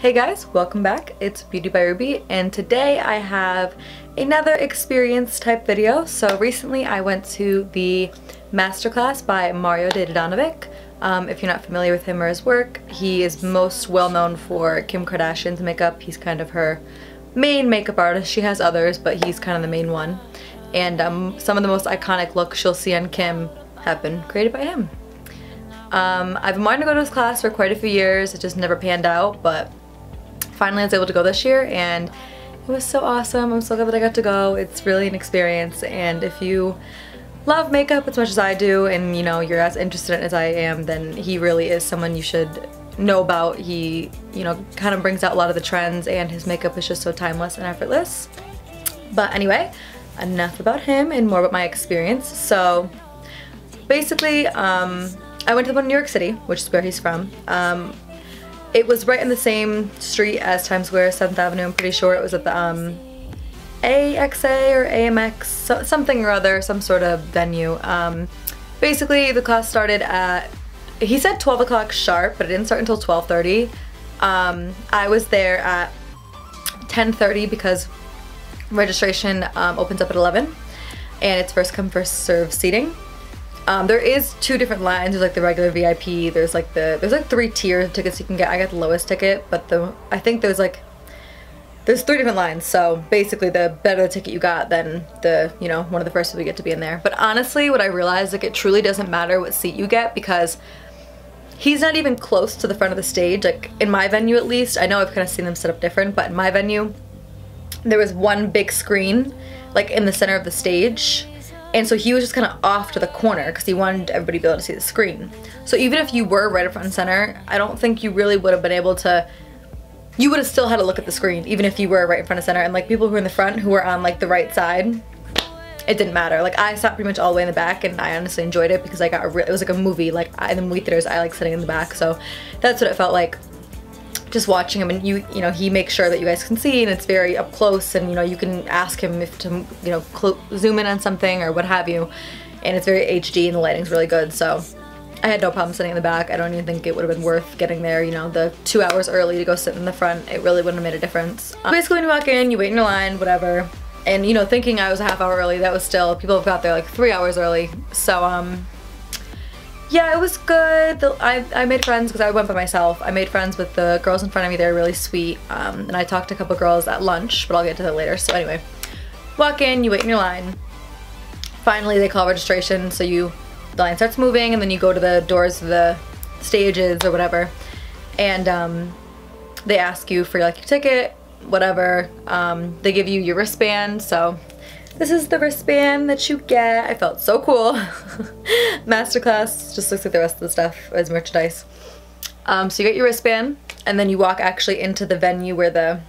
Hey guys, welcome back. It's Beauty by Ruby, and today I have another experience type video. So recently I went to the masterclass by Mario Dedivanovic. If you're not familiar with him or his work, he is most well known for Kim Kardashian's makeup. He's kind of her main makeup artist. She has others, but he's kind of the main one. And some of the most iconic looks you'll see on Kim have been created by him. I've been wanting to go to his class for quite a few years. It just never panned out, but finally I was able to go this year and it was so awesome. I'm so glad that I got to go. It's really an experience, and if you love makeup as much as I do and you know you're as interested in it as I am, then he really is someone you should know about. He, you know, kind of brings out a lot of the trends, and his makeup is just so timeless and effortless. But anyway, enough about him and more about my experience. So basically I went to the one in New York City, which is where he's from. It was right in the same street as Times Square, 7th Avenue. I'm pretty sure it was at the AXA or AMX, something or other, some sort of venue. Basically the class started at, he said 12 o'clock sharp, but it didn't start until 12:30. I was there at 10:30 because registration opens up at 11 and it's first come first serve seating. There is two different lines. There's like the regular VIP, there's like 3 tiers of tickets you can get. I got the lowest ticket, but I think there's 3 different lines. So basically the better the ticket you got, then one of the first people you get to be in there. But honestly, what I realized, like, it truly doesn't matter what seat you get, because he's not even close to the front of the stage. Like in my venue at least, I know I've kind of seen them set up different, but in my venue there was one big screen like in the center of the stage. And so he was just kind of off to the corner because he wanted everybody to be able to see the screen. So even if you were right up front and center, I don't think you really would have been able to, you would have still had to look at the screen even if you were right in front of center. And like people who were in the front who were on like the right side, it didn't matter. Like I sat pretty much all the way in the back, and I honestly enjoyed it because I got it was like a movie. Like in the movie theaters, I like sitting in the back. So that's what it felt like just watching him. And you know, he makes sure that you guys can see, and it's very up close, and you know, you can ask him if to, you know, zoom in on something or what have you, and it's very HD and the lighting's really good. So I had no problem sitting in the back. I don't even think it would have been worth getting there, you know, the 2 hours early to go sit in the front. It really wouldn't have made a difference. Basically when you walk in, you wait in your line, whatever, and you know, thinking I was a half hour early, that was still, people have got there like 3 hours early. So yeah, it was good. I made friends because I went by myself. I made friends with the girls in front of me. They're really sweet. And I talked to a couple girls at lunch, but I'll get to that later. So anyway, walk in, you wait in your line. Finally, they call registration, so the line starts moving, and then you go to the doors of the stages or whatever, and they ask you for like your ticket, whatever. They give you your wristband, so this is the wristband that you get. I felt so cool. Masterclass just looks like the rest of the stuff as merchandise. So you get your wristband, and then you walk actually into the venue where the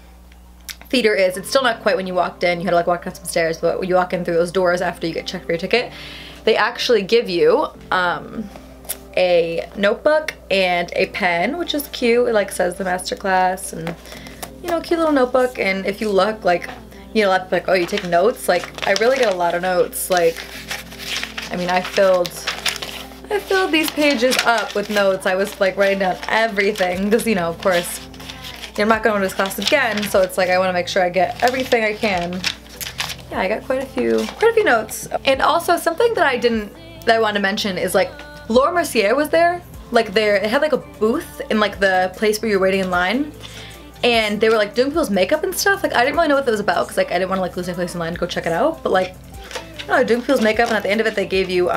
theater is. It's still not quite when you walked in. You had to like walk down some stairs, but when you walk in through those doors after you get checked for your ticket, they actually give you a notebook and a pen, which is cute. It like says the masterclass, and you know, cute little notebook. And if you look, like, you know, like, oh, you take notes? Like, I really get a lot of notes. Like, I mean, I filled these pages up with notes. I was like writing down everything because, you know, of course, I'm not going to this class again, so it's like I want to make sure I get everything I can. Yeah, I got quite a few notes. And also something that I wanted to mention is like Laura Mercier was there. Like it had like a booth in like the place where you're waiting in line. And they were like doing people's makeup and stuff. Like I didn't really know what that was about because like I didn't want to like lose my place in line to go check it out. But like, I don't know, doing people's makeup, and at the end of it they gave you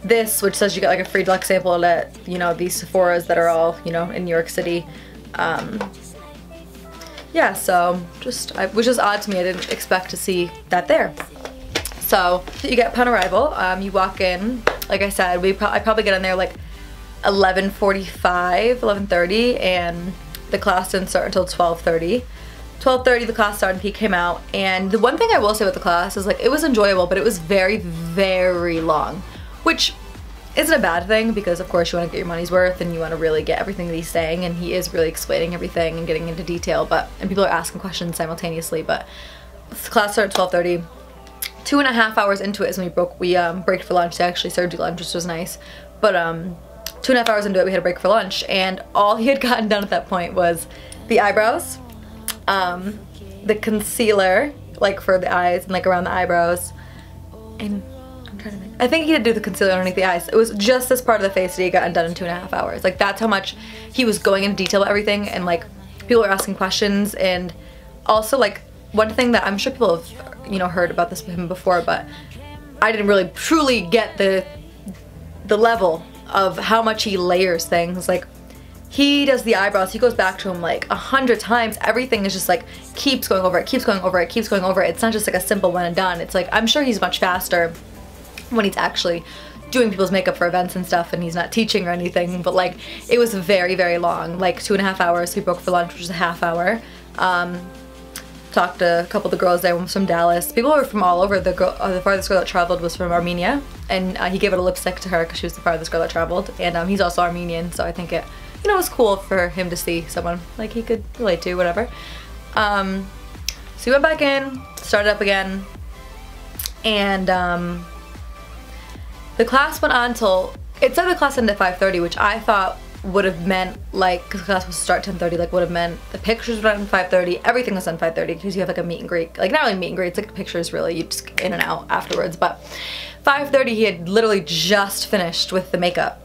this, which says you got like a free deluxe sample at, you know, these Sephoras that are all, you know, in New York City. Yeah, so which is odd to me. I didn't expect to see that there. So you get upon arrival. You walk in. Like I said, I probably get in there like 11:45, 11:30, and the class didn't start until 12:30. 12:30 the class started and he came out, and the one thing I will say about the class is like it was enjoyable, but it was very, very long, which isn't a bad thing because of course you want to get your money's worth and you want to really get everything that he's saying, and he is really explaining everything and getting into detail, and people are asking questions simultaneously. But the class started at 12:30. 2.5 hours into it is when we break for lunch. They actually served you lunch, which was nice. But 2.5 hours into it, we had a break for lunch, and all he had gotten done at that point was the eyebrows, the concealer, like for the eyes and like around the eyebrows, and I'm trying to think. I think he did do the concealer underneath the eyes. It was just this part of the face that he got done in 2.5 hours. Like, that's how much he was going into detail about everything, and like people were asking questions. And also, like, one thing that I'm sure people have, you know, heard about this with him before, but I didn't really truly get the level of how much he layers things. Like, he does the eyebrows, he goes back to him like 100 times. Everything is just like keeps going over it, keeps going over it, keeps going over it. It's not just like a simple one and done. It's like, I'm sure he's much faster when he's actually doing people's makeup for events and stuff and he's not teaching or anything, but like it was very, very long, like 2.5 hours. We broke for lunch, which was a half hour. Talked to a couple of the girls there, one was from Dallas. People were from all over. The farthest girl that traveled was from Armenia, and he gave it a lipstick to her because she was the farthest girl that traveled, and he's also Armenian, so I think it, you know, was cool for him to see someone like he could relate to, whatever. So we went back in, started up again, and the class went on till, it said the class ended at 5:30, which I thought would have meant, like, because class was to start 10:30, like would have meant the pictures were done at 5:30, everything was done at 5:30, because you have like a meet and greet, like not really meet and greet, it's like pictures really, you just in and out afterwards. But 5:30 he had literally just finished with the makeup,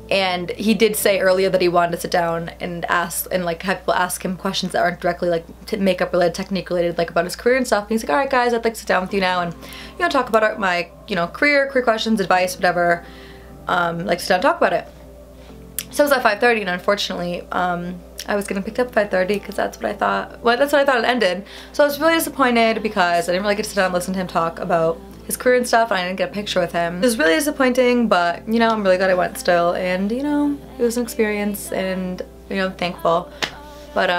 and he did say earlier that he wanted to sit down and ask, and like have people ask him questions that aren't directly like makeup related, technique related, like about his career and stuff. And he's like, alright guys, I'd like to sit down with you now and, you know, talk about my, you know, career questions, advice, whatever, like sit down and talk about it. So it was at 5:30, and unfortunately, I was getting picked up at 5:30 because that's what I thought. Well, that's what I thought it ended. So I was really disappointed because I didn't really get to sit down and listen to him talk about his career and stuff, and I didn't get a picture with him. It was really disappointing, but you know, I'm really glad I went still, and you know, it was an experience, and you know, I'm thankful. But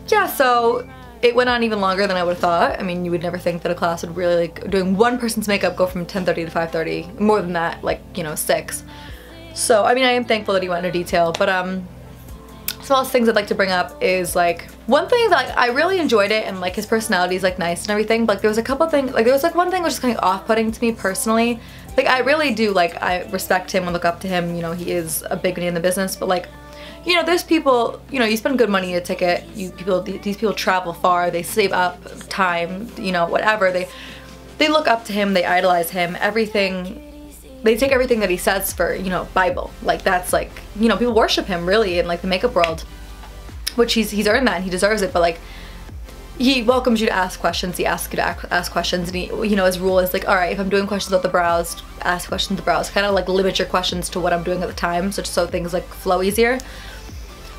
yeah, so it went on even longer than I would have thought. I mean, you would never think that a class would really, like, doing one person's makeup go from 10:30 to 5:30, more than that, like, you know, 6. So, I mean, I am thankful that he went into detail, but some else things I'd like to bring up is, like, one thing that, like, I really enjoyed it, and, like, his personality is, like, nice and everything, but, like, there was a couple things, like, there was, like, one thing which is kind of off-putting to me personally. Like, I really do, like, I respect him and look up to him, you know, he is a big name in the business, but, like, you know, there's people, you know, you spend good money to ticket, these people travel far, they save up time, you know, whatever, they look up to him, they idolize him, everything. They take everything that he says for, you know, Bible. Like, that's like, you know, people worship him really in like the makeup world, which he's earned that and he deserves it. But like, he welcomes you to ask questions, he asks you to ask questions, and he, you know, his rule is like, all right, if I'm doing questions about the brows, ask questions about the brows. Kind of like limit your questions to what I'm doing at the time, so things like flow easier.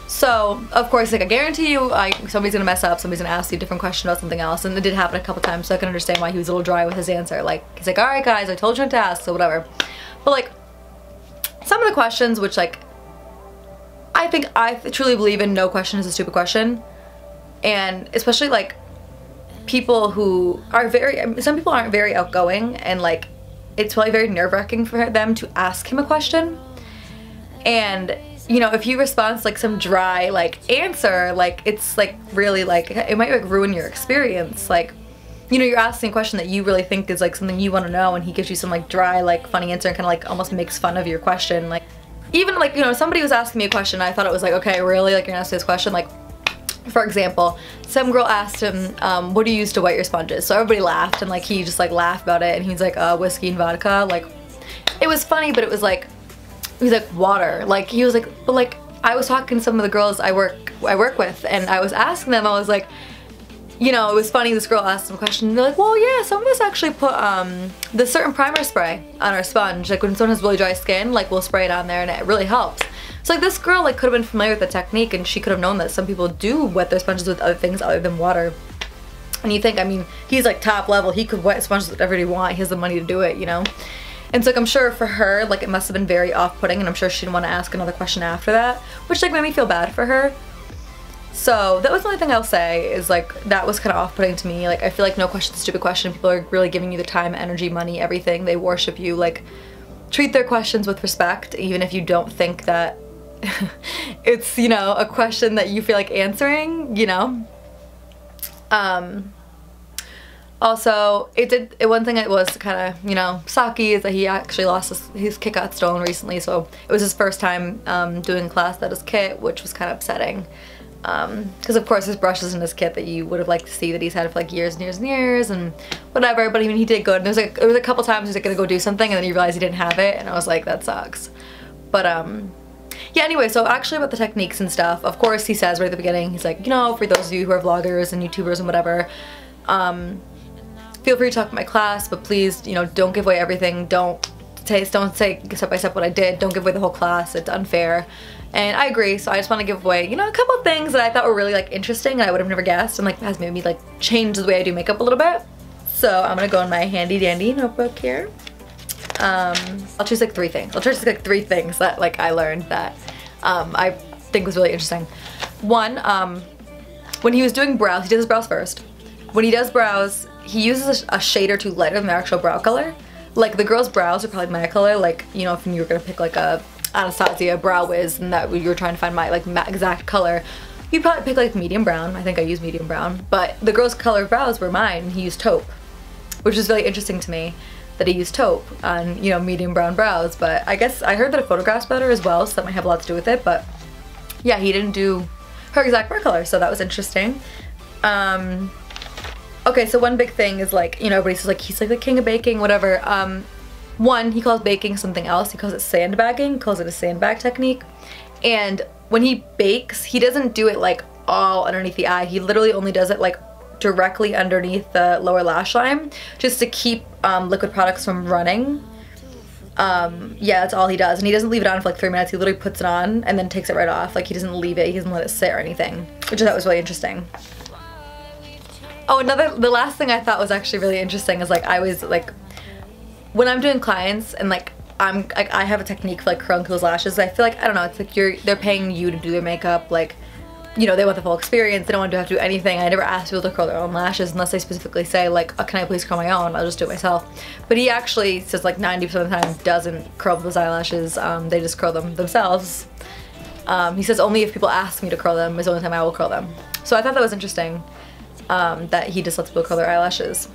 So, of course, like, I guarantee you, somebody's gonna mess up, somebody's gonna ask you a different question about something else, and it did happen a couple times, so I can understand why he was a little dry with his answer. Like, he's like, alright guys, I told you not to ask, so whatever. But, like, some of the questions, which, like, I truly believe in no question is a stupid question, and especially, like, people who are some people aren't very outgoing, and, like, it's probably very nerve-wracking for them to ask him a question, and you know, if he responds like some dry like answer, like it's like really like it might like ruin your experience. Like, you know, you're asking a question that you really think is like something you want to know, and he gives you some like dry like funny answer and kind of like almost makes fun of your question. Like, even like, you know, somebody was asking me a question, I thought it was like, okay, really, like you're gonna ask this question? Like, for example, some girl asked him, what do you use to wet your sponges? So everybody laughed, and like he just like laughed about it, and he's like, whiskey and vodka. Like, it was funny, but it was like, he was like, water. Like, he was like, but like, I was talking to some of the girls I work with, and I was asking them, I was like, you know, it was funny, this girl asked some question, and they're like, well, yeah, some of us actually put this certain primer spray on our sponge. Like, when someone has really dry skin, like, we'll spray it on there, and it really helps. So, like, this girl, like, could have been familiar with the technique, and she could have known that some people do wet their sponges with other things other than water. And you think, I mean, he's, like, top level, he could wet sponges with whatever he wants, he has the money to do it, you know? And so, like, I'm sure for her, like, it must have been very off-putting, and I'm sure she didn't want to ask another question after that, which, like, made me feel bad for her. So, that was the only thing I'll say, is, like, that was kind of off-putting to me. Like, I feel like no question's a stupid question. People are really giving you the time, energy, money, everything. They worship you. Like, treat their questions with respect, even if you don't think that it's, you know, a question that you feel like answering, you know? Also, one thing that was kind of, you know, sucky is that he actually lost his kit got stolen recently, so it was his first time doing class without his kit, which was kind of upsetting. Because of course his brush is in his kit that you would have liked to see that he's had for like years and years and years and whatever, but I mean he did good. And it was a couple times he was like gonna go do something and then he realized he didn't have it and I was like, that sucks. But yeah, anyway, so actually about the techniques and stuff, of course he says right at the beginning, he's like, you know, for those of you who are vloggers and YouTubers and whatever, feel free to talk to my class, but please, you know, don't give away everything. Don't say step by step what I did. Don't give away the whole class. It's unfair. And I agree, so I just want to give away, you know, a couple of things that I thought were really like interesting and I would have never guessed and like has made me like change the way I do makeup a little bit. So I'm gonna go in my handy dandy notebook here. I'll choose like 3 things. I'll choose like 3 things that like I learned that I think was really interesting. One, when he was doing brows, he did his brows first. When he does brows, he uses a shade or 2 lighter than their actual brow color. Like the girl's brows are probably my color, like, you know, if you were gonna pick like a Anastasia brow wiz and that you were trying to find my like exact color, you'd probably pick like medium brown. I think I used medium brown, but the girl's color brows were mine. He used taupe, which is really interesting to me that he used taupe on, you know, medium brown brows. But I guess I heard that it photographs better as well, so that might have a lot to do with it. But yeah, he didn't do her exact brow color, so that was interesting. Okay, so one big thing is like, you know, everybody says like he's like the king of baking, whatever. One, he calls baking something else. He calls it sandbagging, calls it a sandbag technique. And when he bakes, he doesn't do it like all underneath the eye. He literally only does it like directly underneath the lower lash line, just to keep liquid products from running. Yeah, that's all he does. And he doesn't leave it on for like 3 minutes. He literally puts it on and then takes it right off. Like he doesn't leave it, he doesn't let it sit or anything, which I thought was really interesting. Oh, the last thing I thought was actually really interesting is like I was like, when I'm doing clients and like I have a technique for like curling people's lashes, I feel like, I don't know, it's like they're paying you to do their makeup, like, you know, they want the full experience, they don't want to have to do anything. I never ask people to curl their own lashes unless they specifically say like, oh, can I please curl my own? I'll just do it myself. But he actually says like 90% of the time doesn't curl those eyelashes, they just curl them themselves. He says only if people ask me to curl them is the only time I will curl them. So I thought that was interesting, that he just lets people curl their eyelashes.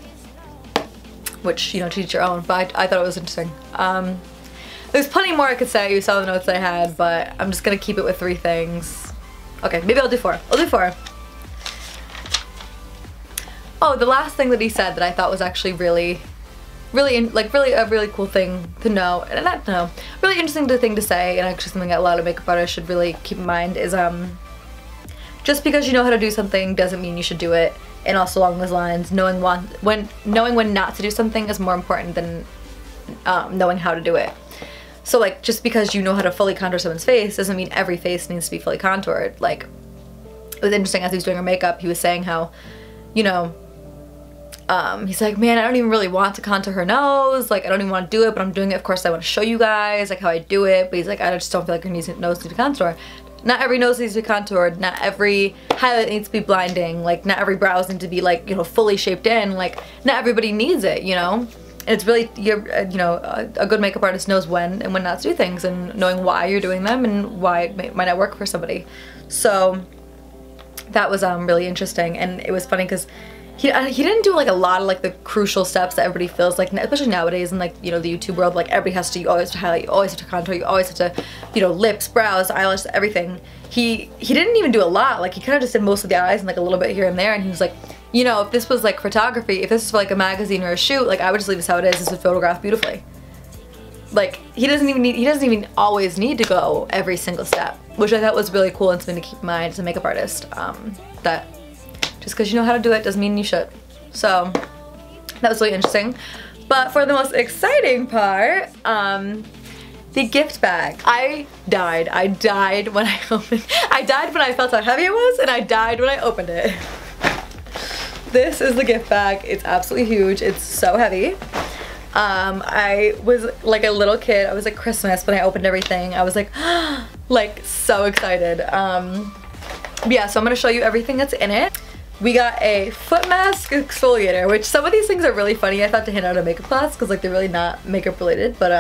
Which, you know, to each your own, but I thought it was interesting. There's plenty more I could say. You saw the notes I had, but I'm just gonna keep it with 3 things. Okay, maybe I'll do 4. I'll do 4. Oh, the last thing that he said that I thought was actually really a really cool thing to know, and not to know, really interesting thing to say, and actually something that a lot of makeup artists should really keep in mind is just because you know how to do something doesn't mean you should do it. And also along those lines, knowing when not to do something is more important than knowing how to do it. So like, just because you know how to fully contour someone's face doesn't mean every face needs to be fully contoured. Like, it was interesting as he was doing her makeup, he was saying how, you know, he's like, man, I don't even really want to contour her nose, like I don't even want to do it, but I'm doing it, of course I want to show you guys like how I do it, but he's like, I just don't feel like her nose needs to be contoured. Not every nose needs to be contoured, not every highlight needs to be blinding, like not every brows need to be like, you know, fully shaped in, like not everybody needs it, you know? And it's really, you know, a good makeup artist knows when and when not to do things and knowing why you're doing them and why it might not work for somebody. So that was really interesting, and it was funny because he didn't do like a lot of like the crucial steps that everybody feels like, especially nowadays in like, you know, the YouTube world, like everybody has to, you always have to highlight, you always have to contour, you always have to, you know, lips, brows, eyelashes, everything. He didn't even do a lot, like he kind of just did most of the eyes and like a little bit here and there, and he was like, you know, if this was like photography, if this was for like a magazine or a shoot, like I would just leave this how it is, this would photograph beautifully. Like he doesn't even always need to go every single step, which I thought was really cool and something to keep in mind as a makeup artist, that just because you know how to do it doesn't mean you should. So that was really interesting. But for the most exciting part, the gift bag. I died when I opened, I died when I felt how heavy it was, and I died when I opened it. This is the gift bag. It's absolutely huge. It's so heavy. I was like a little kid. I was like Christmas when I opened everything. I was like, like so excited. Yeah, so I'm gonna show you everything that's in it. We got a foot mask exfoliator, which some of these things are really funny. I thought to hand out a makeup class because like they're really not makeup related, but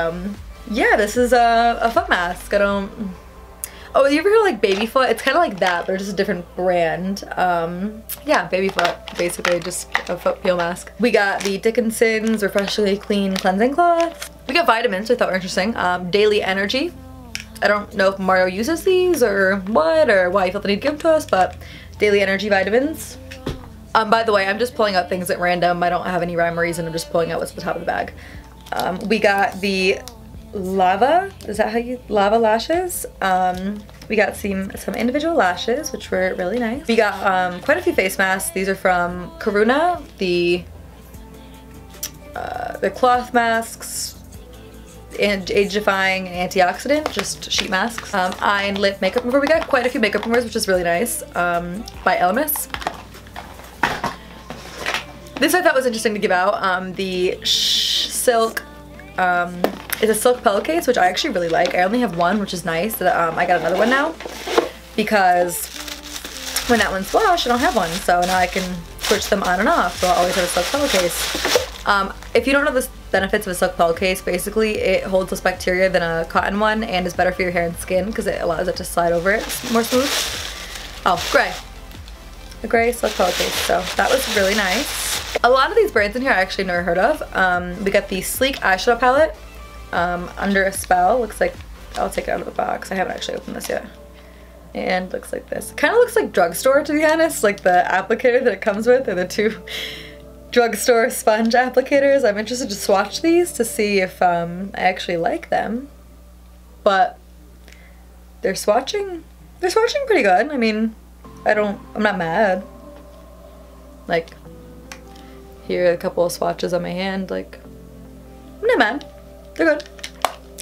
yeah, this is a foot mask. Oh, Oh, you ever heard like Babyfoot? It's kind of like that. They're just a different brand. Yeah, Babyfoot, basically just a foot peel mask. We got the Dickinson's Refreshingly Clean Cleansing Cloth. We got vitamins, which I thought were interesting. Daily Energy. I don't know if Mario uses these or what, or why he felt the need to give them to us, but Daily Energy vitamins. By the way, I'm just pulling out things at random. I don't have any rhyme or reason. I'm just pulling out what's at the top of the bag. We got the Lava, is that how you, Lava lashes? We got some individual lashes, which were really nice. We got quite a few face masks. These are from Karuna, the cloth masks, and age-defying and antioxidant, just sheet masks. Eye and lip makeup remover. We got quite a few makeup removers, which is really nice, by Elemis. This I thought was interesting to give out. The silk, it's a silk pillowcase, which I actually really like. I only have one, which is nice. I got another one now because when that one's washed, I don't have one, so now I can switch them on and off, so I'll always have a silk pillowcase. If you don't know the benefits of a silk pillowcase, basically it holds less bacteria than a cotton one and is better for your hair and skin because it allows it to slide over it more smooth. Oh, gray. A gray silk pillowcase, so that was really nice. A lot of these brands in here I actually never heard of. We got the Sleek eyeshadow palette, Under a Spell. Looks like, I'll take it out of the box. I haven't actually opened this yet. And looks like this. Kind of looks like drugstore, to be honest, like the applicator that it comes with, are the two drugstore sponge applicators. I'm interested to swatch these to see if I actually like them. But they're swatching pretty good. I mean, I'm not mad. Like, here are a couple of swatches on my hand, like, I'm not mad. They're good.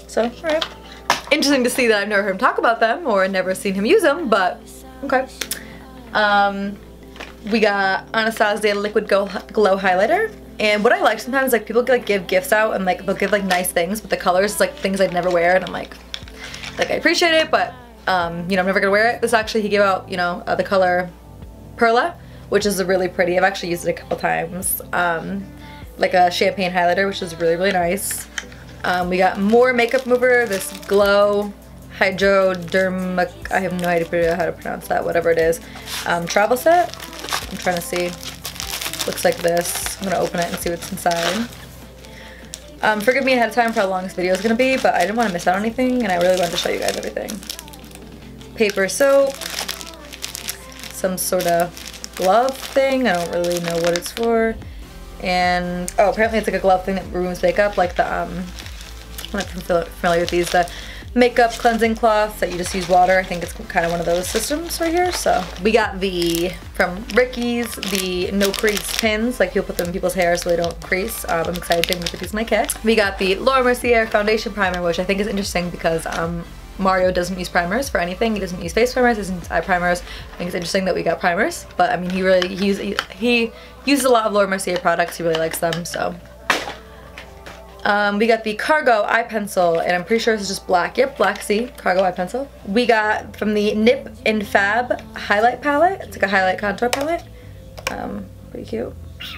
So, alright. Interesting to see that I've never heard him talk about them or never seen him use them, but okay. We got Anastasia Liquid Glow Highlighter. And what I like sometimes, like, people like give gifts out and like they'll give like nice things, but the colors, like things I'd never wear, and I'm like I appreciate it, but you know, I'm never gonna wear it. This actually, he gave out, you know, the color Perla, which is really pretty. I've actually used it a couple times. Like a champagne highlighter, which is really, really nice. We got more makeup remover, this Glow Hydrodermic, I have no idea how to pronounce that, whatever it is. Travel set. I'm trying to see. Looks like this. I'm gonna open it and see what's inside. Forgive me ahead of time for how long this video is gonna be, but I didn't want to miss out on anything, and I really wanted to show you guys everything. Paper soap, some sort of glove thing. I don't really know what it's for. And oh, apparently it's like a glove thing that removes makeup, like the I'm not familiar with these, the makeup cleansing cloths that you just use water. I think it's kind of one of those systems right here. So we got from Ricky's, the no crease pins, like you'll put them in people's hair so they don't crease. I'm excited to put these in my kit. We got the Laura Mercier foundation primer, which I think is interesting because Mario doesn't use primers for anything. He doesn't use face primers, he doesn't use eye primers. I think it's interesting that we got primers, but I mean, he uses a lot of Laura Mercier products. He really likes them, so. We got the Cargo eye pencil, and I'm pretty sure this is just black. Yep, black C, Cargo eye pencil. We got from the Nip and Fab highlight palette. It's like a highlight contour palette. Pretty cute.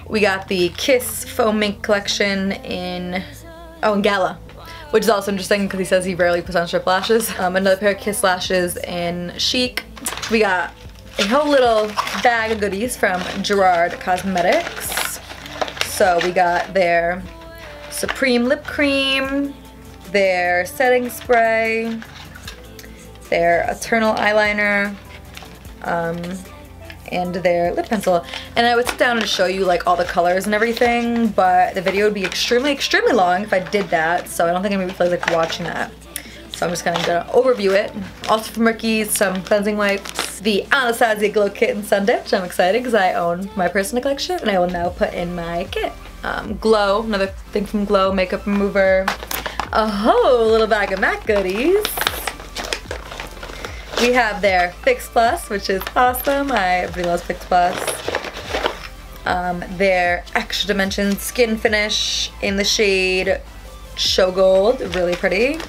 We got the Kiss Foam Mink collection in Gala, which is also interesting because he says he rarely puts on strip lashes. Another pair of Kiss lashes in Chic. We got a whole little bag of goodies from Gerard Cosmetics. So we got their Supreme Lip Cream, their setting spray, their Eternal eyeliner, and their lip pencil. And I would sit down and show you like all the colors and everything, but the video would be extremely, extremely long if I did that, so I don't think I'm gonna be like watching that. So I'm just kind of gonna overview it. Also from Ricky's, some cleansing wipes, the Anastasia Glow Kit and Sun Dip, which I'm excited because I own my personal collection and I will now put in my kit. Glow, another thing from Glow, makeup remover, a whole little bag of MAC goodies. We have their Fix Plus, which is awesome. Everybody loves Fix Plus. Their Extra Dimension Skin Finish in the shade Show Gold, really pretty.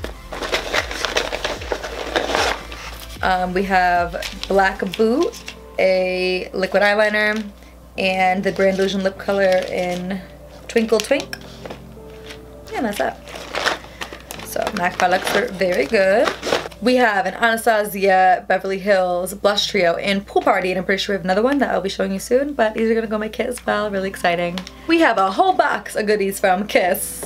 We have Black Boot, a liquid eyeliner, and the Grand Illusion lip color in Twinkle Twink. Yeah, and that's that. So MAC products are very good. We have an Anastasia Beverly Hills blush trio in Pool Party, and I'm pretty sure we have another one that I'll be showing you soon, but these are gonna go in my kit as well. Really exciting. We have a whole box of goodies from Kiss.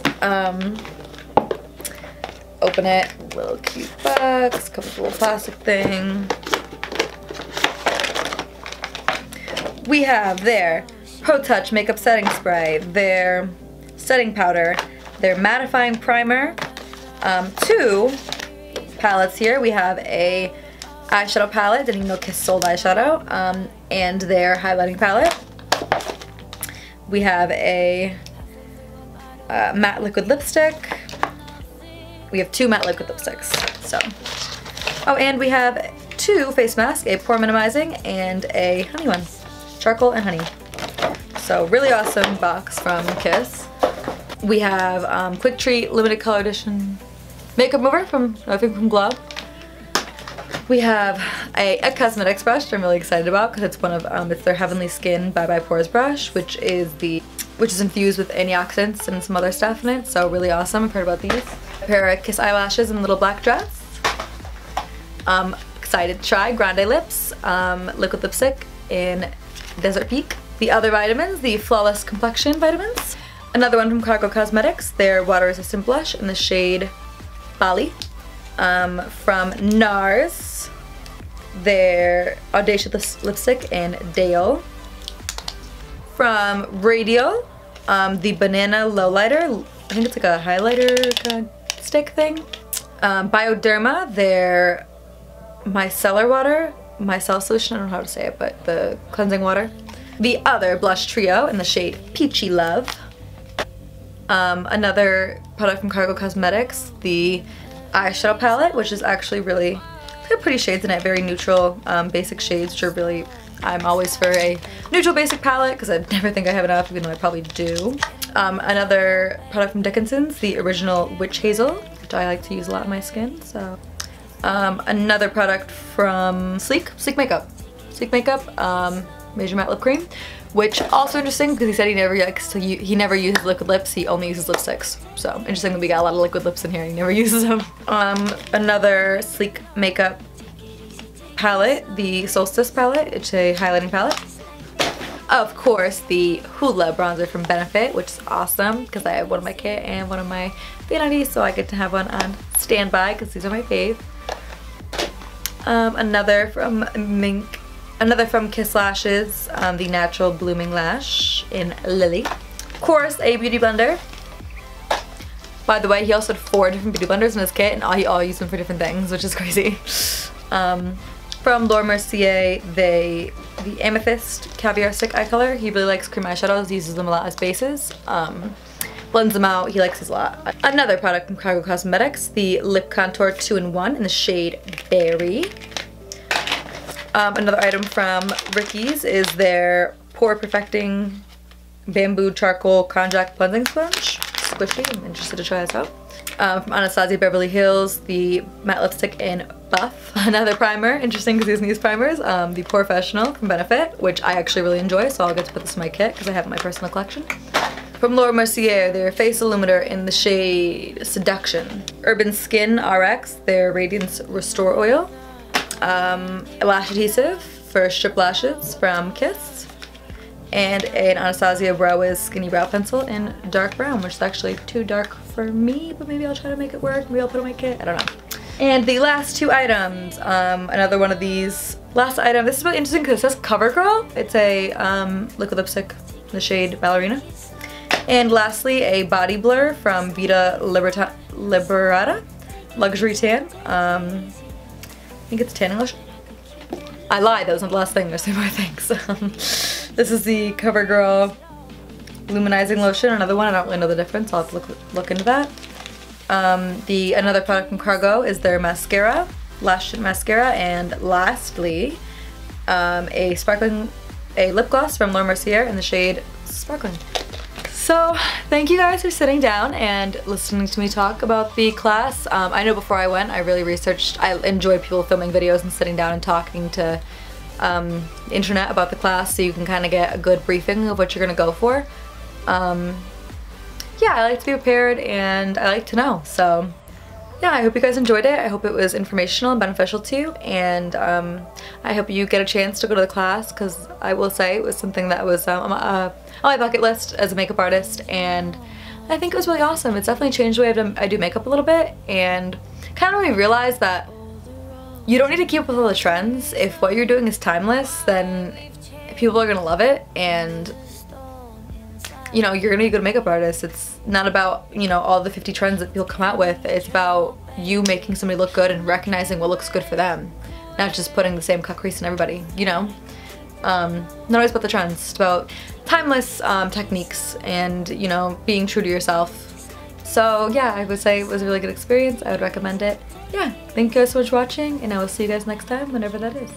Open it. Little cute box. Comes with a little plastic thing. We have their Pro Touch Makeup Setting Spray, their setting powder, their mattifying primer, 2 palettes here. We have a eyeshadow palette, didn't even know Kiss sold eyeshadow, and their highlighting palette. We have a matte liquid lipstick. We have 2 matte liquid lipsticks. So, oh, and we have 2 face masks, a pore minimizing and a honey one, charcoal and honey. So really awesome box from Kiss. We have Quick Treat Limited Color Edition makeup mover from, I think, from Glow. We have a cosmetics brush that I'm really excited about because it's one of it's their Heavenly Skin Bye Bye Pores brush, which is infused with antioxidants and some other stuff in it. So really awesome. I've heard about these. A pair of Kiss eyelashes in a little black dress. Excited to try Grande Lips liquid lipstick in Desert Peak. The other vitamins, the Flawless Complexion vitamins. Another one from Cargo Cosmetics, their water resistant blush in the shade Bali. From NARS, their Audacious Lipstick in Dale. From Radial, the Banana Lowlighter, I think it's like a highlighter kind of stick thing. Bioderma, their micellar solution, I don't know how to say it, but the cleansing water. The other blush trio in the shade Peachy Love. Another product from Cargo Cosmetics, the eyeshadow palette, which is actually really pretty shades in it, very neutral, basic shades, which are really, I'm always for a neutral basic palette because I never think I have enough, even though I probably do. Another product from Dickinson's, the original Witch Hazel, which I like to use a lot on my skin. So another product from Sleek Makeup, Major Matte Lip Cream, which also interesting because he said he never uses liquid lips, he only uses lipsticks. So interesting that we got a lot of liquid lips in here, he never uses them. Another Sleek Makeup palette, the Solstice palette, it's a highlighting palette. Of course, the Hoola bronzer from Benefit, which is awesome because I have one in my kit and one of my vanities, so I get to have one on standby because these are my fave. Another from Kiss Lashes, the Natural Blooming Lash in Lily. Of course, a beauty blender. By the way, he also had 4 different beauty blenders in his kit, and he all used them for different things, which is crazy. From Laura Mercier, the Amethyst Caviar Stick Eye Color. He really likes cream eyeshadows, he uses them a lot as bases. Blends them out, he likes these a lot. Another product from Cargo Cosmetics, the Lip Contour 2-in-1 in the shade Berry. Another item from Ricky's is their Pore Perfecting Bamboo Charcoal Konjac Cleansing Sponge. Squishy, I'm interested to try this out. From Anastasia Beverly Hills, the matte lipstick in Buff. Another primer, interesting because he's using these primers, the Porefessional from Benefit, which I actually really enjoy, so I'll get to put this in my kit because I have it in my personal collection. From Laura Mercier, their Face Illuminator in the shade Seduction. Urban Skin RX, their Radiance Restore Oil. Lash adhesive for strip lashes from Kiss, and an Anastasia Brow Wiz Skinny Brow Pencil in dark brown, which is actually too dark for me, but maybe I'll try to make it work. Maybe I'll put it in my kit, I don't know. And the last 2 items, another one of these. Last item, this is really interesting because it says Covergirl. It's a liquid lipstick in the shade Ballerina. And lastly, a body blur from Vita Liberata Luxury Tan. I think it's tanning lotion. I lied, that was not the last thing, there's 2 more things. This is the CoverGirl Luminizing Lotion, another one, I don't really know the difference, I'll have to look into that. Another product from Cargo is their mascara, Lash Tint Mascara, and lastly, a lip gloss from Laura Mercier in the shade Sparkling. So thank you guys for sitting down and listening to me talk about the class. I know before I went, I really researched, I enjoyed people filming videos and sitting down and talking to the internet about the class so you can kind of get a good briefing of what you're going to go for. Yeah, I like to be prepared and I like to know. So yeah, I hope you guys enjoyed it. I hope it was informational and beneficial to you, and I hope you get a chance to go to the class, because I will say it was something that was on my bucket list as a makeup artist, and I think it was really awesome. It's definitely changed the way I do makeup a little bit, and kind of made me realize that you don't need to keep up with all the trends. If what you're doing is timeless, then people are gonna love it, and you know, you're gonna be a good makeup artist. It's not about, you know, all the 50 trends that people come out with. It's about you making somebody look good and recognizing what looks good for them, not just putting the same cut crease in everybody, you know? Not always about the trends. It's about timeless techniques and, you know, being true to yourself. So yeah, I would say it was a really good experience. I would recommend it. Yeah, thank you guys so much for watching, and I will see you guys next time, whenever that is.